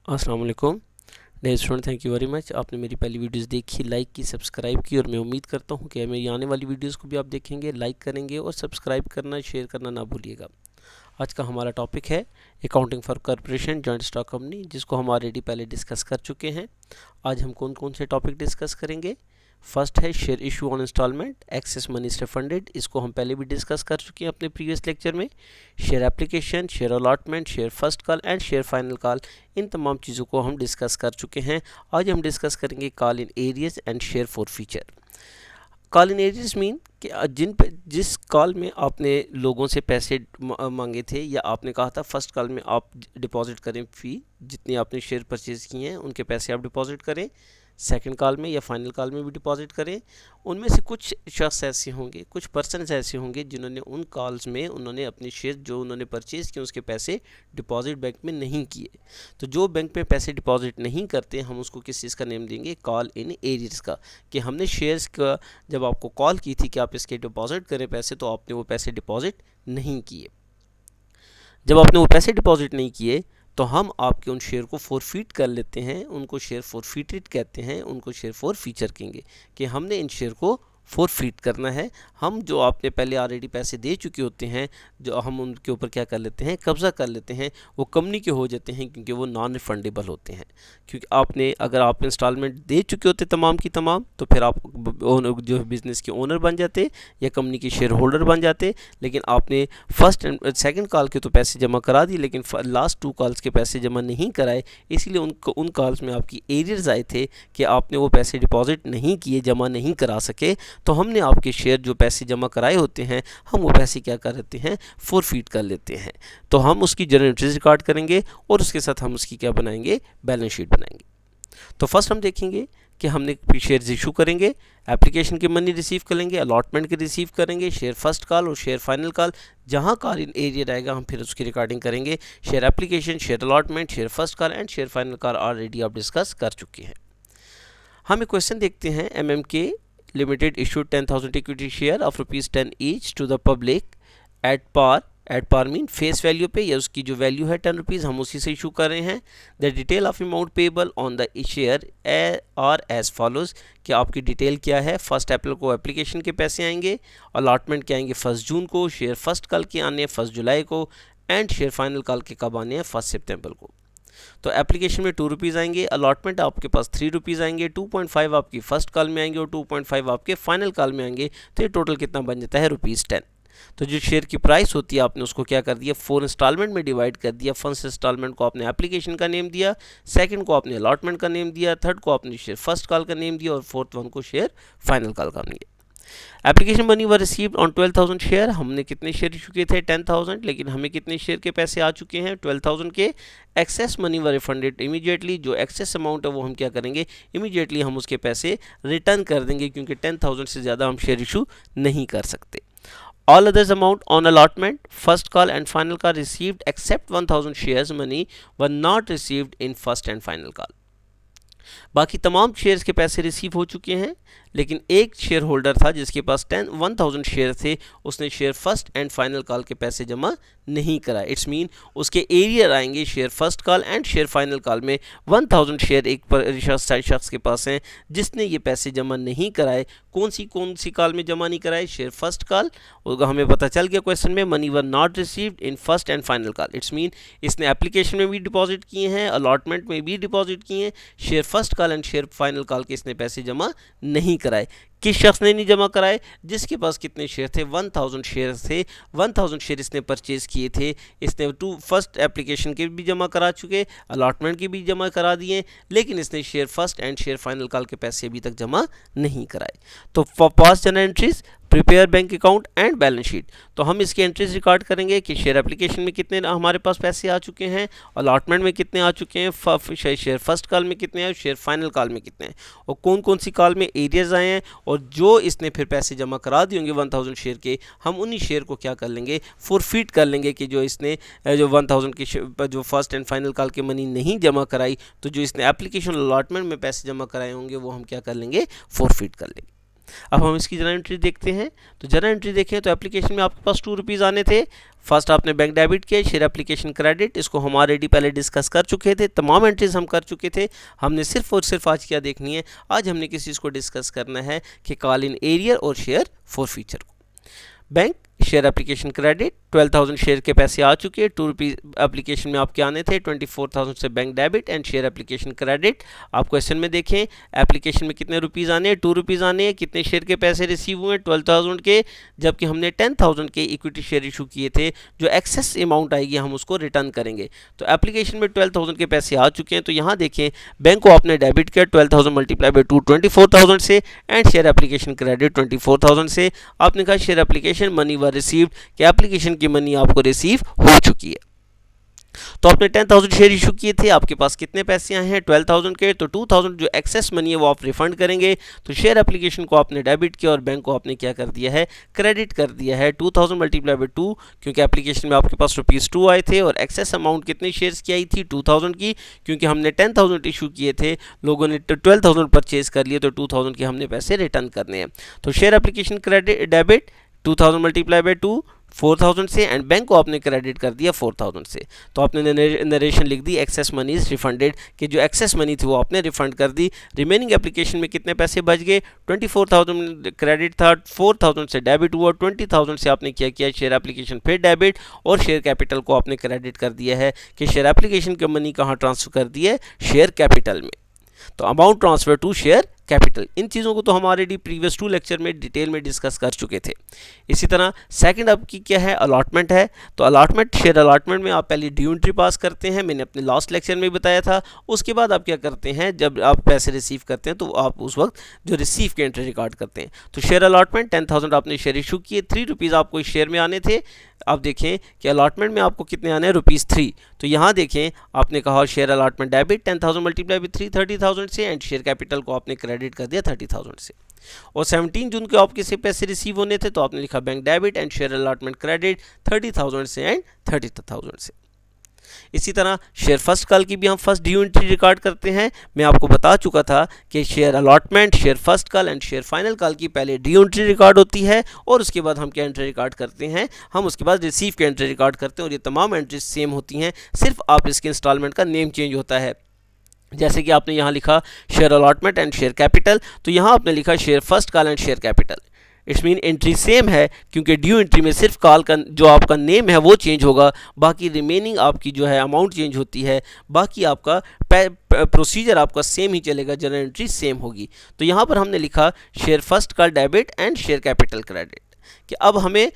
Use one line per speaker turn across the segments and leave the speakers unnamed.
अस्सलाम वालेकुम dear student, thank you very much. आपने मेरी पहली वीडियोस देखी, लाइक की, सब्सक्राइब की और मैं उम्मीद करता हूँ कि मेरी आने वाली वीडियोस को भी आप देखेंगे, लाइक करेंगे और सब्सक्राइब करना, शेयर करना ना भूलिएगा। आज का हमारा टॉपिक है accounting for corporation joint stock company, जिसको हम ऑलरेडी पहले डिस्कस कर चुके हैं। आज हम कौन कौन से टॉपिक डिस्कस करेंगे। फर्स्ट है share issue on instalment, excess money is refunded, इसको हम पहले भी डिस्कस कर चुके हैं अपने प्रीवियस लेक्चर में। Share application, share allotment, share first call and share final call, इन तमाम चीज़ों को हम डिस्कस कर चुके हैं। आज हम डिस्कस करेंगे call in arrears and share forfeiture. Call in arrears mean कि जिस कॉल में आपने लोगों से पैसे मांगे थे या आपने कहा था फर्स्ट कॉल में आप डिपॉजिट करें फ़ी, जितनी आपने शेयर परचेज़ किए हैं उनके पैसे आप डिपॉजिट करें, सेकंड कॉल में या फाइनल कॉल में भी डिपॉजिट करें। उनमें से कुछ शख्स ऐसे होंगे, कुछ पर्सनस ऐसे होंगे जिन्होंने उन कॉल्स में उन्होंने अपने शेयर जो उन्होंने परचेज़ किए उसके पैसे डिपॉजिट बैंक में नहीं किए। तो जो बैंक में पैसे डिपॉजिट नहीं करते, हम उसको किस चीज़ का नेम देंगे, कॉल इन एरियर्स का। कि हमने शेयर्स का जब आपको कॉल की थी कि आप इसके डिपॉजिट करें पैसे, तो आपने वो पैसे डिपॉजिट नहीं किए। जब आपने वो पैसे डिपॉजिट नहीं किए तो हम आपके उन शेयर को फॉरफीट कर लेते हैं, उनको शेयर फॉरफीटेड कहते हैं, उनको शेयर फॉर फीचर कहेंगे कि हमने इन शेयर को फॉरफीट करना है। हम जो आपने पहले ऑलरेडी पैसे दे चुके होते हैं, जो हम उनके ऊपर क्या कर लेते हैं, कब्ज़ा कर लेते हैं, वो कंपनी के हो जाते हैं क्योंकि वो नॉन रिफंडेबल होते हैं। क्योंकि आपने अगर आप इंस्टॉलमेंट दे चुके होते तमाम की तमाम, तो फिर आप जो है बिज़नेस के ओनर बन जाते या कंपनी के शेयर होल्डर बन जाते। लेकिन आपने फर्स्ट एंड सेकंड कॉल के तो पैसे जमा करा दिए, लेकिन लास्ट 2 कॉल्स के पैसे जमा नहीं कराए, इसलिए उन कॉल्स में आपकी एरियर्स आए थे कि आपने वो पैसे डिपॉजिट नहीं किए, जमा नहीं करा सके। तो हमने आपके शेयर जो पैसे जमा कराए होते हैं, हम वो पैसे क्या कर लेते हैं, फॉरफीट कर लेते हैं। तो हम उसकी जर्नल एंट्रीज रिकॉर्ड करेंगे और उसके साथ हम उसकी क्या बनाएंगे, बैलेंस शीट बनाएंगे। तो फर्स्ट हम देखेंगे कि हमने शेयर्स इशू करेंगे, एप्लीकेशन की मनी रिसीव करेंगे, अलॉटमेंट के रिसीव करेंगे, शेयर फर्स्ट कॉल और शेयर फाइनल कॉल। जहाँ कॉल इन एरिया रहेगा हम फिर उसकी रिकॉर्डिंग करेंगे। Share application, share allotment, share first call and share final call already आप डिस्कस कर चुके हैं। हम एक क्वेश्चन देखते हैं। MMK Limited issued 10,000 equity share of ₹10 each to the public at par mean face value पे, या उसकी जो वैल्यू है ₹10 हम उसी से इशू कर रहे हैं। The detail of amount payable on the share are as follows, कि आपकी डिटेल क्या है। 1 अप्रैल को एप्लीकेशन के पैसे आएंगे, अलॉटमेंट के आएंगे 1 जून को, शेयर फर्स्ट कॉल के आने हैं 1 जुलाई को एंड शेयर फाइनल कॉल के कब आने हैं, 1 सितंबर को। तो एप्लीकेशन में ₹2 आएंगे, अलॉटमेंट आपके पास ₹3 आएंगे, 2.5 आपकी फर्स्ट कॉल में आएंगे और 2.5 आपके फाइनल कॉल में आएंगे। तो ये टोटल कितना बन जाता है, ₹10। तो जो शेयर की प्राइस होती है आपने उसको क्या कर दिया, 4 इंस्टॉलमेंट में डिवाइड कर दिया। फर्स्ट इंस्टॉलमेंट को आपने एप्लीकेशन का नेम दिया, सेकंड को आपने अलॉटमेंट का नेम दिया, थर्ड को आपने शेयर फर्स्ट कॉल का नेम दिया और फोर्थ वन को शेयर फाइनल कॉल का नेम दिया। Application money were received on 12,000 share, हमने कितने शेयर इशू किए थे, 10,000, लेकिन हमें कितने शेयर के पैसे आ चुके हैं, 12,000 के। एक्सेस मनी वर रिफंडेड इमीडिएटली, जो एक्सेस अमाउंट है वो हम क्या करेंगे, इमीडिएटली हम उसके पैसे रिटर्न कर देंगे, क्योंकि 10,000 से ज़्यादा हम शेयर इशू नहीं कर सकते। All others amount on allotment, first call and final call received except 1,000 shares money were not received in first and final call. बाकी तमाम शेयर्स के पैसे रिसीव हो चुके हैं, लेकिन एक शेयर होल्डर था जिसके पास 1,000 शेयर थे, उसने share first and final call के पैसे जमा नहीं कराए। इट्स मीन उसके एरियर आएंगे share first call and share final call में 1,000 शेयर एक शख्स के पास हैं जिसने ये पैसे जमा नहीं कराए। कौन सी कॉल में जमा नहीं कराए, शेयर फर्स्ट कॉल। और हमें पता चल गया क्वेश्चन में, money were not received in first and final call. It's mean इसने एप्लीकेशन में भी डिपॉजिट किए हैं, अलॉटमेंट में भी डिपॉजिट किए हैं, share first call and share final call के इसने पैसे जमा नहीं कराए। किस शख्स ने नहीं जमा कराए, जिसके पास कितने शेयर थे, 1,000 शेयर थे। 1,000 शेयर इसने परचेज़ किए थे। इसने फर्स्ट एप्लीकेशन के भी जमा करा चुके, अलॉटमेंट के भी जमा करा दिए, लेकिन इसने share first and share final call के पैसे अभी तक जमा नहीं कराए। तो for past journal entries, prepare bank account and balance sheet, तो हम इसके एंट्रीज रिकॉर्ड करेंगे कि शेयर एप्लीकेशन में कितने हमारे पास पैसे आ चुके हैं, अलॉटमेंट में कितने आ चुके हैं, शेयर फर्स्ट कॉल में कितने हैं, शेयर फाइनल कॉल में कितने हैं, और कौन कौन सी कॉल में एरियर्स आए हैं, और जो इसने फिर पैसे जमा करा दिए होंगे 1,000 शेयर के, हम उन्हीं शेयर को क्या कर लेंगे, फॉरफीट कर लेंगे। कि जो इसने जो 1,000 की जो फर्स्ट एंड फाइनल कॉल की मनी नहीं जमा कराई, तो जो इसने एप्लीकेशन अलॉटमेंट में पैसे जमा कराए होंगे वो हम क्या कर लेंगे, फॉरफीट कर लेंगे। अब हम इसकी जर्नल एंट्री देखते हैं। तो जर्नल एंट्री देखें तो एप्लीकेशन में आपके पास 2 रुपीज़ आने थे। फर्स्ट आपने बैंक डेबिट किया, शेयर एप्लीकेशन क्रेडिट, इसको हम ऑलरेडी पहले डिस्कस कर चुके थे, तमाम एंट्रीज हम कर चुके थे। हमने सिर्फ और सिर्फ आज क्या देखनी है, आज हमने किस चीज़ को डिस्कस करना है कि कॉल इन एरियर और शेयर फॉर फ्यूचर को। Bank share application credit 12,000 share के पैसे आ चुके हैं। 2 रुपीज़ एप्लीकेशन में आपके आने थे, 24,000 से bank debit and share application credit. आप क्वेश्चन में देखें एप्लीकेशन में कितने रुपीज़ आने हैं, 2 रुपीज़ आने हैं। कितने शेयर के पैसे रिसीव हुए हैं, 12,000 के, जबकि हमने 10,000 के इक्विटी शेयर इशू किए थे। जो एक्सेस अमाउंट आएगी हम उसको रिटर्न करेंगे। तो एप्लीकेशन में 12,000 के पैसे आ चुके हैं। तो यहाँ देखें बैंक को आपने डेबिट किया 12,000 मल्टीप्लाई बाई 2 24,000 से एंड शेयर एप्लीकेशन क्रेडिट 24,000 से। आपने कहा शेयर एप्लीकेशन मनी वर रिसीव्ड, कि एप्लीकेशन की मनी आपको रिसीव हो चुकी है। तो आपने 10,000 शेयर इशू किए थे, आपके पास कितने पैसे आए हैं 12,000 के। तो 2,000 जो एक्सेस मनी है वो आप रिफंड करेंगे। तो शेयर एप्लीकेशन को आपने डेबिट किया और बैंक को आपने क्या कर दिया है, क्रेडिट कर दिया है 2,000 मल्टीप्लाई बाई 2, क्योंकि एप्लीकेशन में आपके पास ₹2 आए थे और एक्सेस अमाउंट कितने शेयर्स की आई थी 2,000 की, क्योंकि हमने 10,000 इशू किए थे, लोगों ने 12,000 परचेज कर लिए, तो 2,000 के हमने पैसे रिटर्न करने हैं। तो share application credit debit 2,000 multiply by 2 4,000 से एंड बैंक को आपने क्रेडिट कर दिया 4,000 से। तो आपने नरेशन लिख दी एक्सेस मनी इज रिफंडेड, कि जो एक्सेस मनी थी वो आपने रिफंड कर दी। रिमेनिंग एप्लीकेशन में कितने पैसे बच गए, 24,000 क्रेडिट था, 4,000 से डेबिट हुआ, 20,000 से आपने क्या किया शेयर एप्लीकेशन फिर डेबिट, और शेयर कैपिटल को आपने क्रेडिट कर दिया है कि शेयर एप्लीकेशन की मनी कहाँ ट्रांसफर कर दी है, शेयर कैपिटल में। तो amount transfer to share capital. इन चीज़ों को तो हम ऑलरेडी प्रीवियस 2 लेक्चर में डिटेल में डिस्कस कर चुके थे। इसी तरह सेकंड आपकी क्या है, अलॉटमेंट है। तो अलॉटमेंट, शेयर अलॉटमेंट में आप पहले ड्यू एंट्री पास करते हैं, मैंने अपने लास्ट लेक्चर में बताया था। उसके बाद आप क्या करते हैं, जब आप पैसे रिसीव करते हैं तो आप उस वक्त जो रिसीव के एंट्री रिकॉर्ड करते हैं। तो शेयर अलॉटमेंट 10,000 आपने शेयर इशू किए, 3 रुपीज़ आपको इस शेयर में आने थे। आप देखें कि अलॉटमेंट में आपको कितने आने हैं, ₹3। तो यहाँ देखें आपने कहा share allotment debit 10,000 multiply by 3 30,000 से एंड शेयर कैपिटल को आपने क्रेडिट कर दिया 30,000 से। और 17 जून को आपके से पैसे रिसीव होने थे, तो आपने लिखा bank debit and share allotment credit 30,000 से एंड 30,000 से। इसी तरह शेयर फर्स्ट कॉल की भी हम फर्स्ट ड्यू एंट्री रिकॉर्ड करते हैं। मैं आपको बता चुका था कि share allotment, share first call and share final call की पहले ड्यू एंट्री रिकॉर्ड होती है और उसके बाद हम क्या एंट्री रिकॉर्ड करते हैं, हम उसके बाद रिसीव की एंट्री रिकॉर्ड करते हैं। और ये तमाम एंट्रीज सेम होती हैं, सिर्फ आप इसके इंस्टॉलमेंट का नेम चेंज होता है। जैसे कि आपने यहाँ लिखा share allotment and share capital, तो यहाँ आपने लिखा share first call and share capital. It's mean entry same है, क्योंकि ड्यू एंट्री में सिर्फ कॉल का जो आपका नेम है वो चेंज होगा, बाकी रिमेनिंग आपकी जो है अमाउंट चेंज होती है, बाकी आपका प्रोसीजर आपका सेम ही चलेगा, जनरल एंट्री सेम होगी। तो यहाँ पर हमने लिखा share first call debit and share capital credit, कि अब हमें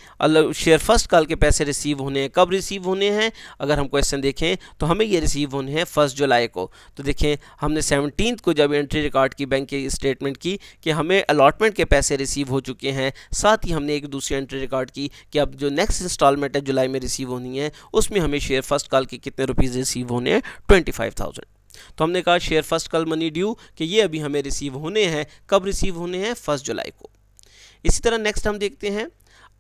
शेयर फर्स्ट कॉल के पैसे रिसीव होने हैं। कब रिसीव होने हैं, अगर हम क्वेश्चन देखें तो हमें ये रिसीव होने हैं 1 जुलाई को। तो देखें हमने 17 को जब एंट्री रिकॉर्ड की बैंक के स्टेटमेंट की कि हमें अलॉटमेंट के पैसे रिसीव हो चुके हैं, साथ ही हमने एक दूसरी एंट्री रिकॉर्ड की कि अब जो नेक्स्ट इंस्टॉलमेंट है जुलाई में रिसीव होनी है, उसमें हमें शेयर फर्स्ट कॉल के कितने रुपीज़ रिसीव होने हैं, 25,000। तो हमने कहा share first call money due कि ये अभी हमें रिसीव होने हैं। कब रिसीव होने हैं, 1 जुलाई को। इसी तरह नेक्स्ट हम देखते हैं,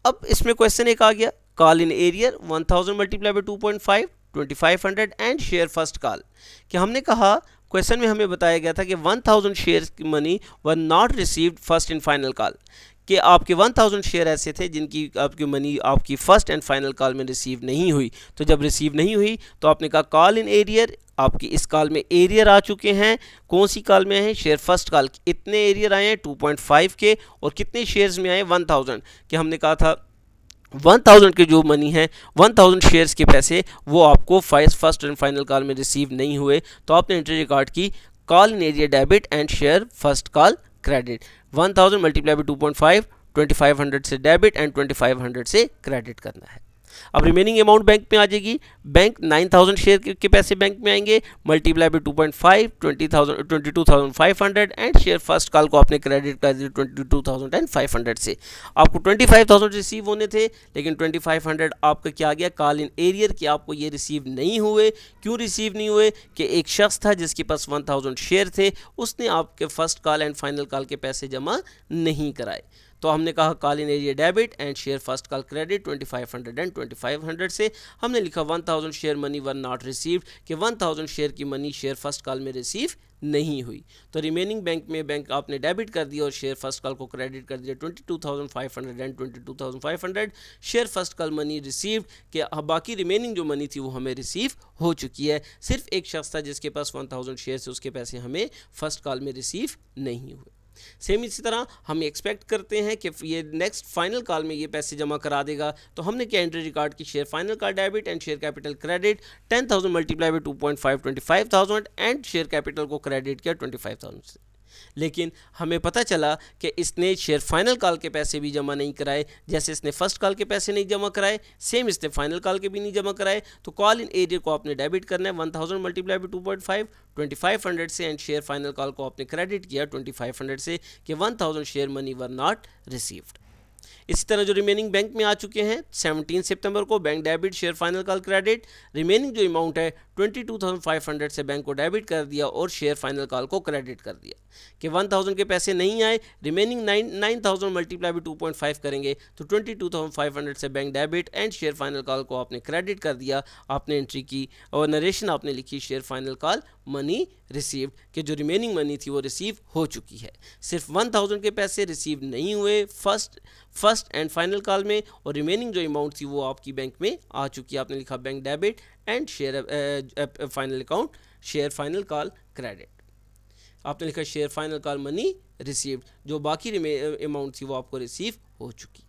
अब इसमें क्वेश्चन एक आ गया, call in arrear 1000 multiply by 2.5 2500 and share first call, कि हमने कहा क्वेश्चन में हमें बताया गया था कि 1000 शेयर की money were not received first and final call, कि आपके 1000 शेयर ऐसे थे जिनकी आपकी मनी आपकी फर्स्ट एंड फाइनल कॉल में रिसीव नहीं हुई। तो जब रिसीव नहीं हुई तो आपने कहा कॉल इन एरियर, आपकी इस कॉल में एरियर आ चुके हैं। कौन सी कॉल में आए, शेयर फर्स्ट कॉल। इतने एरियर आए हैं 2.5 के, और कितने शेयर्स में आए 1000, कि हमने कहा था 1000 के जो मनी है 1000 शेयर्स के पैसे वो आपको फर्स्ट एंड फाइनल कॉल में रिसीव नहीं हुए। तो आपने एंट्री रिकॉर्ड की call in arrear debit and share first call credit, 1000 multiply by 2.5 2500 से डेबिट एंड 2500 से क्रेडिट करना है। अब रिमेनिंग अमाउंट बैंक में आ जाएगी, बैंक 9000 शेयर के पैसे बैंक में आएंगे, multiply by 2.5 22,500 and share first call को आपने क्रेडिट कर दिया 22,500 से। आपको 25,000 रिसीव होने थे, लेकिन 2500 आपका क्या आ गया, कॉल इन एरियर, कि आपको ये रिसीव नहीं हुए। क्यों रिसीव नहीं हुए, कि एक शख्स था जिसके पास 1000 शेयर थे, उसने आपके first call and final call के पैसे जमा नहीं कराए। तो हमने कहा call in arrear debit and share first call credit 2500 and 2500 से। हमने लिखा 1000 share money were not received, कि 1000 शेयर की मनी शेयर फर्स्ट कॉल में रिसीव नहीं हुई। तो रिमेनिंग बैंक में बैंक आपने डेबिट कर दिया और शेयर फर्स्ट कॉल को क्रेडिट कर दिया 22,500 and 22,500 share first call money received कि बाकी रिमेनिंग जो मनी थी वो हमें रिसीव हो चुकी है। सिर्फ एक शख्स था जिसके पास 1000 शेयर से उसके पैसे हमें फर्स्ट कॉल में रिसीव नहीं हुए। सेम इसी तरह हम एक्सपेक्ट करते हैं कि ये नेक्स्ट फाइनल कॉल में ये पैसे जमा करा देगा। तो हमने क्या एंट्री रिकॉर्ड की, share final call debit and share capital credit 10,000 multiply by 2.5 25,000 and share capital को क्रेडिट किया 25,000 से। लेकिन हमें पता चला कि इसने शेयर फाइनल कॉल के पैसे भी जमा नहीं कराए, जैसे इसने फर्स्ट कॉल के पैसे नहीं जमा कराए सेम इसने फाइनल कॉल के भी नहीं जमा कराए। तो कॉल इन एरियर को आपने डेबिट करना है 1000 मल्टीप्लाई बाई 2.5 2500 से एंड शेयर फाइनल कॉल को आपने क्रेडिट किया 2500 से कि 1000 share money were not received. इसी तरह जो रिमेनिंग बैंक में आ चुके हैं 17 सितंबर को bank debit share final call credit, remaining जो अमाउंट है 22,500 से बैंक को डेबिट कर दिया और शेयर फाइनल कॉल को क्रेडिट कर दिया कि 1000 के पैसे नहीं आए, रिमेनिंग 9,000 मल्टीप्लाई बाई 2.5 करेंगे तो 22,500 से bank debit and share final call को आपने क्रेडिट कर दिया। आपने एंट्री की और नरेशन आपने लिखी share final call money received कि जो रिमेनिंग मनी थी वो रिसीव हो चुकी है। सिर्फ 1000 के पैसे रिसीव नहीं हुए फर्स्ट एंड फाइनल कॉल में और रिमेनिंग जो अमाउंट थी वो आपकी बैंक में आ चुकी है। आपने लिखा bank debit and share final account share final call credit. आपने लिखा share final call money received, जो बाकी अमाउंट थी वो आपको रिसीव हो चुकी।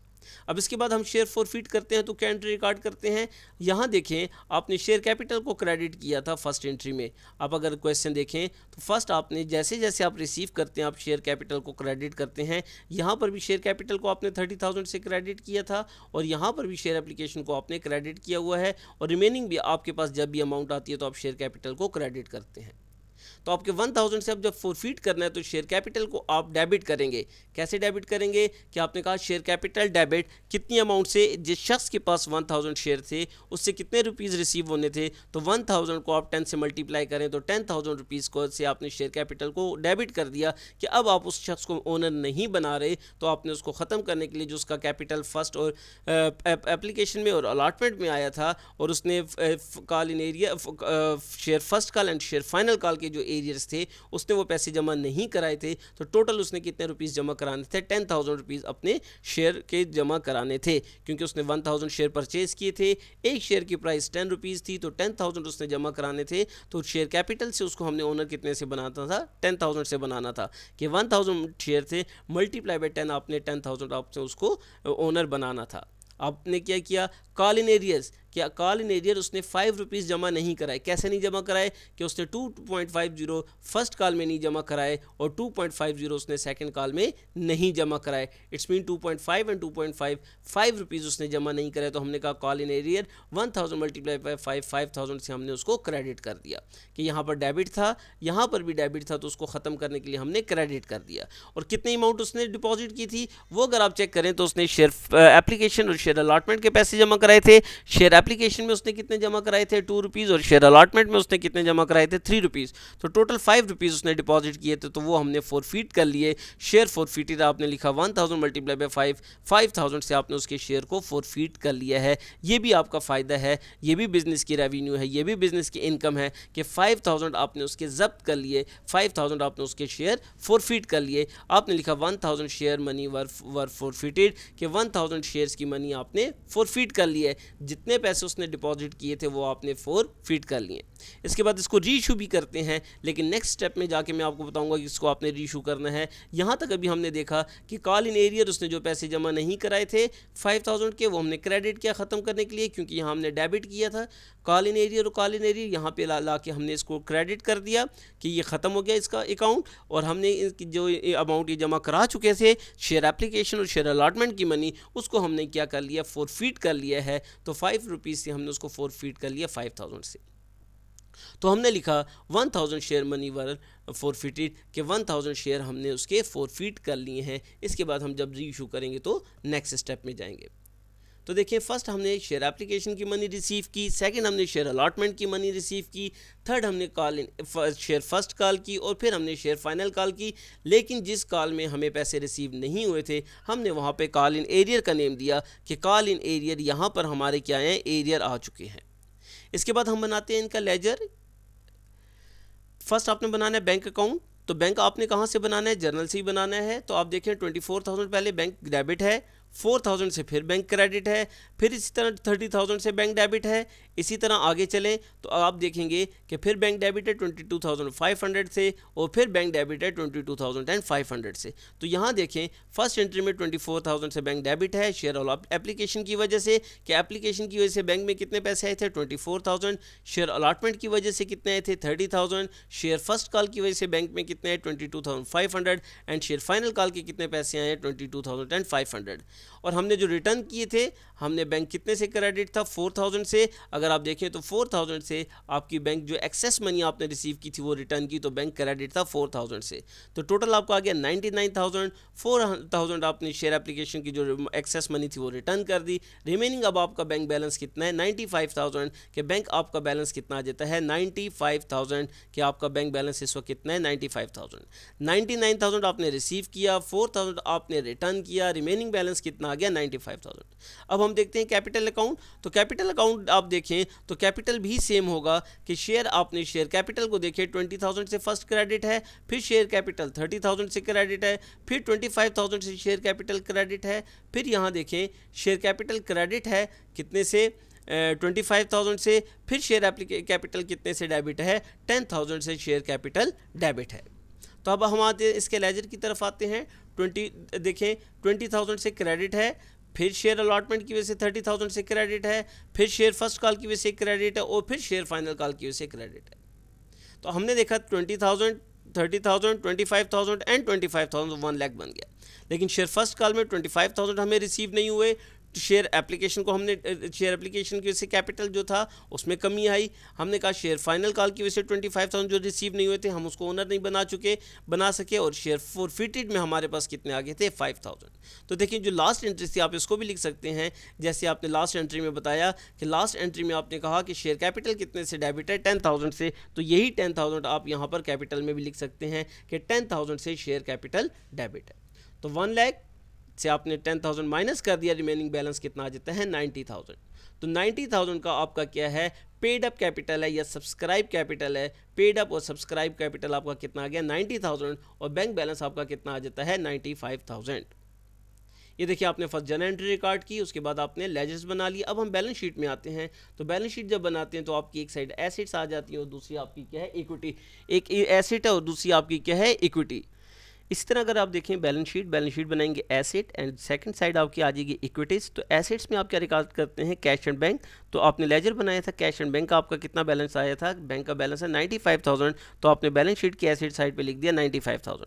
अब इसके बाद हम शेयर फॉरफिट करते हैं तो क्या एंट्री रिकॉर्ड करते हैं। यहाँ देखें आपने शेयर कैपिटल को क्रेडिट किया था फर्स्ट एंट्री में। आप अगर क्वेश्चन देखें तो फर्स्ट आपने जैसे जैसे आप रिसीव करते हैं आप शेयर कैपिटल को क्रेडिट करते हैं। यहाँ पर भी शेयर कैपिटल को आपने 30,000 से क्रेडिट किया था और यहाँ पर भी शेयर एप्लीकेशन को आपने क्रेडिट किया हुआ है और रिमेनिंग भी आपके पास जब भी अमाउंट आती है तो आप शेयर कैपिटल को क्रेडिट करते हैं। तो आपके 1000 से अब जब फॉरफिट करना है तो शेयर कैपिटल को आप डेबिट करेंगे। कैसे डेबिट करेंगे कि आपने कहा शेयर कैपिटल डेबिट कितनी अमाउंट से, जिस शख्स के पास 1000 शेयर थे उससे कितने रुपीज़ रिसीव होने थे। तो 1000 को आप 10 से मल्टीप्लाई करें तो 10,000 रुपीज़ को से आपने शेयर कैपिटल को डेबिट कर दिया कि अब आप उस शख्स को ओनर नहीं बना रहे। तो आपने उसको ख़त्म करने के लिए जो उसका कैपिटल फर्स्ट और एप्लीकेशन में और अलॉटमेंट में आया था और उसने call in area share first call and share final call के जो एरियर्स थे उसने वो पैसे जमा नहीं कराए थे। तो टोटल उसने कितने रुपीस जमा कराने थे, 10,000 रुपीज़ अपने शेयर के जमा कराने थे क्योंकि उसने 1000 शेयर परचेज किए थे। एक शेयर की प्राइस 10 रुपीज़ थी तो 10,000 उसने जमा कराने थे। तो शेयर कैपिटल से उसको हमने ओनर कितने से बनाना था, 10,000 से बनाना था कि 1000 शेयर थे मल्टीप्लाई बाई 10 आपने 10,000 आपसे उसको ओनर बनाना था। आपने क्या किया, कॉल इन एरियर्स, क्या कॉल इन एरियर उसने 5 रुपीज़ जमा नहीं कराए। कैसे नहीं जमा कराए कि उसने 2.50 फर्स्ट कॉल में नहीं जमा कराए और 2.50 उसने सेकंड कॉल में नहीं जमा कराए। इट्स मीन 2.5 एंड 2.5 5 रुपीज़ उसने जमा नहीं कराए। तो हमने कहा call in arrear 1000 multiply by 5,000 से हमने उसको क्रेडिट कर दिया कि यहाँ पर डेबिट था, यहाँ पर भी डेबिट था तो उसको ख़त्म करने के लिए हमने क्रेडिट कर दिया। और कितनी अमाउंट उसने डिपॉजिट की थी वो अगर आप चेक करें तो उसने शेयर एप्लीकेशन और शेयर अलॉटमेंट के पैसे जमा कराए थे। शेयर एप्लीकेशन में उसने कितने जमा कराए थे 2 रुपीज़ और शेयर अलॉटमेंट में उसने कितने जमा कराए थे 3 रुपीज़। तो टोटल 5 रुपीज़ उसने डिपॉजिट किए थे तो वो हमने फॉरफिट कर लिए। शेयर फॉरफिटेड आपने लिखा 1000 मल्टीप्लाई बाई 5,000 से आपने उसके शेयर को फॉरफिट कर लिया है। ये भी आपका फ़ायदा है, ये भी बिज़नेस की रेवेन्यू है, ये भी बिज़नेस की इनकम है कि 5,000 आपने उसके जब्त कर लिए, 5,000 आपने उसके शेयर फॉरफिट कर लिए। आपने लिखा 1000 शेयर मनी वर फॉरफिटेड कि 1000 शेयर्स की मनी आपने फॉरफिट कर ली है। जितने पैसे उसने डिपॉजिट किए थे वो आपने फॉरफिट कर लिए। इसके बाद इसको रीइशू भी करते हैं, लेकिन नेक्स्ट स्टेप में जाके मैं आपको बताऊंगा कि इसको आपने रीइशू करना है। यहाँ तक अभी हमने देखा कि कॉल इन एरियर उसने जो पैसे जमा नहीं कराए थे 5,000 के वो हमने क्रेडिट किया ख़त्म करने के लिए क्योंकि यहाँ हमने डेबिट किया था। कॉल इन एरियर और कॉल इन एरियर यहाँ पे ला के हमने इसको क्रेडिट कर दिया कि ये ख़त्म हो गया इसका अकाउंट और हमने इसकी जो अमाउंट ये जमा करा चुके थे शेयर एप्लीकेशन और शेयर अलॉटमेंट की मनी उसको हमने क्या कर लिया फॉरफिट कर लिया है। तो 5 रुपीज़ से हमने उसको फॉरफिट कर लिया 5,000 से। तो हमने लिखा 1000 शेयर मनी वर फॉरफिटेड कि 1000 शेयर हमने उसके फॉरफिट कर लिए हैं। इसके बाद हम जब रीइशू करेंगे तो नेक्स्ट स्टेप में जाएंगे। तो देखिए फर्स्ट हमने शेयर एप्लीकेशन की मनी रिसीव की, सेकंड हमने शेयर अलॉटमेंट की मनी रिसीव की, थर्ड हमने call in share first call की और फिर हमने शेयर फाइनल कॉल की। लेकिन जिस कॉल में हमें पैसे रिसीव नहीं हुए थे हमने वहाँ पे कॉल इन एरियर का नेम दिया कि कॉल इन एरियर यहाँ पर हमारे क्या हैं एरियर आ चुके हैं। इसके बाद हम बनाते हैं इनका लेजर। फर्स्ट आपने बनाना है बैंक अकाउंट। तो बैंक आपने कहाँ से बनाना है, जर्नल से ही बनाना है। तो आप देखें 24,000 पहले बैंक डेबिट है, 4,000 से फिर बैंक क्रेडिट है, फिर इसी तरह 30,000 से बैंक डेबिट है। इसी तरह आगे चलें तो आप देखेंगे कि फिर बैंक डेबिट है 22,500 से, और फिर बैंक डेबिट है 22,500 से। तो यहाँ देखें फर्स्ट एंट्री में 24,000 से बैंक डेबिट है शेयर एप्लीकेशन की वजह से, कि एप्लीकेशन की वजह से बैंक में कितने पैसे आए थे 24,000, शेयर अलॉटमेंट की वजह से कितने आए थे 30,000, शेयर फर्स्ट कॉल की वजह से बैंक में कितने आए 22,500, एंड शेयर फाइनल कॉल के कितने पैसे आए 22,500। और हमने जो रिटर्न किए थे, हमने बैंक कितने से क्रेडिट था 4,000 से। अगर आप देखें तो 4,000 से आपकी बैंक जो एक्सेस मनी आपने रिसीव की थी वो रिटर्न की, तो बैंक क्रेडिट था 4,000 से। तो टोटल आपको आ गया 99,000। 4,000 आपने शेयर एप्लीकेशन की जो एक्सेस मनी थी वो रिटर्न कर दी। रिमेनिंग अब आपका बैंक बैलेंस कितना है 95,000, कि बैंक आपका बैलेंस कितना आ जाता है 95,000, कि आपका बैंक बैलेंस इस वक्त कितना है 95,000। 99,000 आपने रिसीव किया, 4,000 आपने रिटर्न किया, रिमेनिंग बैलेंस कितना आ गया 95,000। अब हम देखते हैं कैपिटल अकाउंट। तो कैपिटल अकाउंट आप देखें तो कैपिटल भी सेम होगा, कि शेयर आपने शेयर कैपिटल को देखें 20,000 से फर्स्ट क्रेडिट है, फिर शेयर कैपिटल 30,000 से क्रेडिट है, फिर 25,000 से शेयर कैपिटल क्रेडिट है, फिर यहाँ देखें शेयर कैपिटल क्रेडिट है कितने से 25,000 से, फिर शेयर कैपिटल कितने से डेबिट है 10,000 से शेयर कैपिटल डेबिट है। तो अब हम आते इसके लेजर की तरफ आते हैं। 20,000 से क्रेडिट है, फिर शेयर अलॉटमेंट की वजह से 30,000 से क्रेडिट है, फिर शेयर फर्स्ट कॉल की वजह से क्रेडिट है, और फिर शेयर फाइनल कॉल की वजह से क्रेडिट है। तो हमने देखा 20,000, 30,000, 25,000 एंड 25,000 1 लाख बन गया। लेकिन शेयर फर्स्ट कॉल में 25,000 हमें रिसीव नहीं हुए। शेयर एप्लीकेशन को हमने शेयर एप्लीकेशन की वजह से कैपिटल जो था उसमें कमी आई। हमने कहा शेयर फाइनल कॉल की वजह से 25,000 जो रिसीव नहीं हुए थे हम उसको ओनर नहीं बना सके, और शेयर फॉरफिटेड में हमारे पास कितने आ गए थे 5,000। तो देखिए जो लास्ट एंट्री थी आप इसको भी लिख सकते हैं, जैसे आपने लास्ट एंट्री में बताया कि लास्ट एंट्री में आपने कहा कि शेयर कैपिटल कितने से डेबिट है 10,000 से, तो यही 10,000 आप यहाँ पर कैपिटल में भी लिख सकते हैं कि 10,000 से शेयर कैपिटल डेबिट है। तो 1 लाख से आपने 10,000 माइनस कर दिया, रिमेनिंग बैलेंस कितना आ जाता है 90,000। तो 90,000 का आपका क्या है पेड अप कैपिटल है या सब्सक्राइब कैपिटल है। पेड अप और सब्सक्राइब कैपिटल आपका कितना आ गया 90,000, और बैंक बैलेंस आपका कितना आ जाता है 95,000। ये देखिए आपने फर्स्ट जर्नल एंट्री रिकॉर्ड की, उसके बाद आपने लेजर्स बना लिया। अब हम बैलेंस शीट में आते हैं। तो बैलेंस शीट जब बनाते हैं तो आपकी एक साइड एसेट्स आ जाती है और दूसरी आपकी क्या है इक्विटी। एक एसेट है और दूसरी आपकी क्या है इक्विटी। इसी तरह अगर आप देखें बैलेंस शीट बनाएंगे एसेट, एंड सेकंड साइड आपकी आ जाएगी इक्विटीज़। तो एसेट्स में आप क्या रिकॉर्ड करते हैं कैश एंड बैंक। तो आपने लेजर बनाया था कैश एंड बैंक का, आपका कितना बैलेंस आया था, बैंक का बैलेंस है 95,000, तो आपने बैलेंस शीट की एसेट साइड पे लिख दिया 95,000।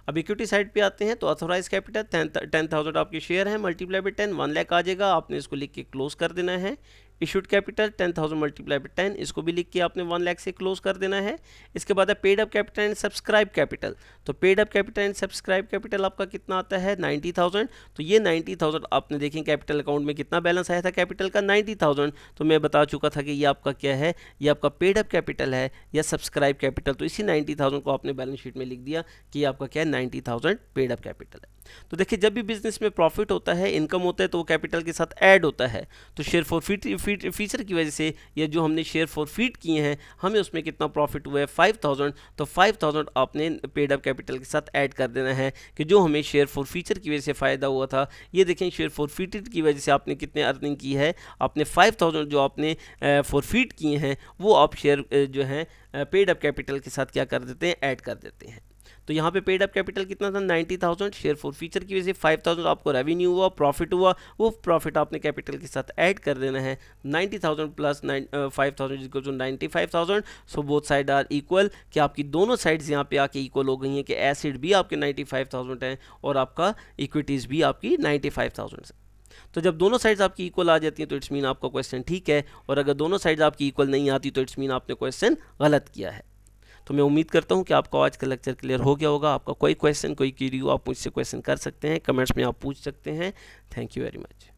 अब इक्विटी साइड पे आते हैं तो ऑथोराइज कैपिटल 10,000 आपके शेयर हैं, मल्टीप्लाई बाय 10 1 लाख आ जाएगा, आपने इसको लिख के क्लोज कर देना है। इशूड कैपिटल 10,000 मल्टीप्लाई बाय 10, इसको भी लिख के आपने 1 लाख से क्लोज कर देना है। इसके बाद है paid up capital and subscribe capital. तो paid up capital and subscribe capital आपका कितना आता है 90,000। तो ये 90,000 आपने देखें कैपिटल अकाउंट में कितना बैलेंस आया था कैपिटल का 90,000। तो मैं बता चुका था कि ये आपका क्या है, ये आपका पेड अप कैपिटल है या सब्सक्राइब कैपिटल। तो इसी 90,000 को आपने बैलेंस शीट में लिख दिया कि ये आपका क्या है 90,000 पेड अप कैपिटल है। तो देखिए जब भी बिजनेस में प्रॉफिट होता है, इनकम होता है, तो वो कैपिटल के साथ ऐड होता है। तो शेयर फॉरफीट फीचर की वजह से ये जो हमने शेयर फॉरफीट किए हैं हमें उसमें कितना प्रॉफिट हुआ है 5,000। तो 5,000 आपने पेड अप कैपिटल के साथ ऐड कर देना है कि जो हमें शेयर फॉरफीचर की वजह से फ़ायदा हुआ था। ये देखें शेयर फॉरफीटेड की वजह से आपने कितने अर्निंग की है, आपने 5,000 जो आपने फॉरफीट किए हैं वो आप शेयर जो हैं पेड अप कैपिटल के साथ क्या कर देते हैं ऐड कर देते हैं। तो यहाँ पे पेड अप कैपिटल कितना था 90,000, शेयर फॉर फीचर की वजह से 5,000 आपको रेवेन्यू हुआ, प्रॉफिट हुआ, वो प्रॉफिट आपने कैपिटल के साथ ऐड कर देना है। 90,000 plus 5,000 equal to 95,000। So both side are equal, कि आपकी दोनों साइड्स यहाँ पे आके इक्वल हो गई हैं कि एसेट भी आपके 95,000 हैं और आपका इक्विटीज़ भी आपकी 95,000 है। तो जब दोनों साइड्स आपकी इक्वल आ जाती हैं तो इट्स मीन आपका क्वेश्चन ठीक है, और अगर दोनों साइड्स आपकी इक्वल नहीं आती तो इट्स मीन आपने क्वेश्चन गलत किया है। तो मैं उम्मीद करता हूं कि आपको आज का लेक्चर क्लियर हो गया होगा। आपका कोई क्वेश्चन कोई क्वेरी हो आप मुझसे क्वेश्चन कर सकते हैं, कमेंट्स में आप पूछ सकते हैं। Thank you very much.